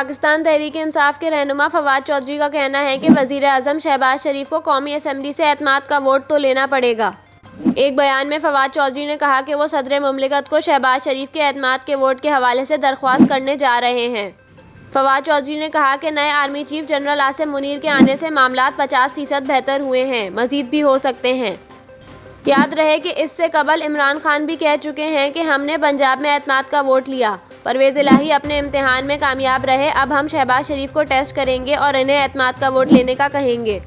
पाकिस्तान तहरीक-ए-इंसाफ के रहनुमा फवाद चौधरी का कहना है कि वज़ीर-ए-आज़म शहबाज शरीफ को कौमी असम्बली से एतमाद का वोट तो लेना पड़ेगा। एक बयान में फवाद चौधरी ने कहा कि वो सदर मुमलिकत को शहबाज शरीफ के एतमाद के वोट के हवाले से दरख्वास्त करने जा रहे हैं। फवाद चौधरी ने कहा कि नए army chief general Asim Munir के आने से मामलात 50% बेहतर हुए हैं, मज़ीद भी हो सकते हैं। याद रहे कि इससे कबल इमरान खान भी कह चुके हैं कि हमने पंजाब में एतमाद का वोट लिया, परवेज़ इलाही अपने इम्तिहान में कामयाब रहे, अब हम शहबाज शरीफ को टेस्ट करेंगे और इन्हें एतमाद का वोट लेने का कहेंगे।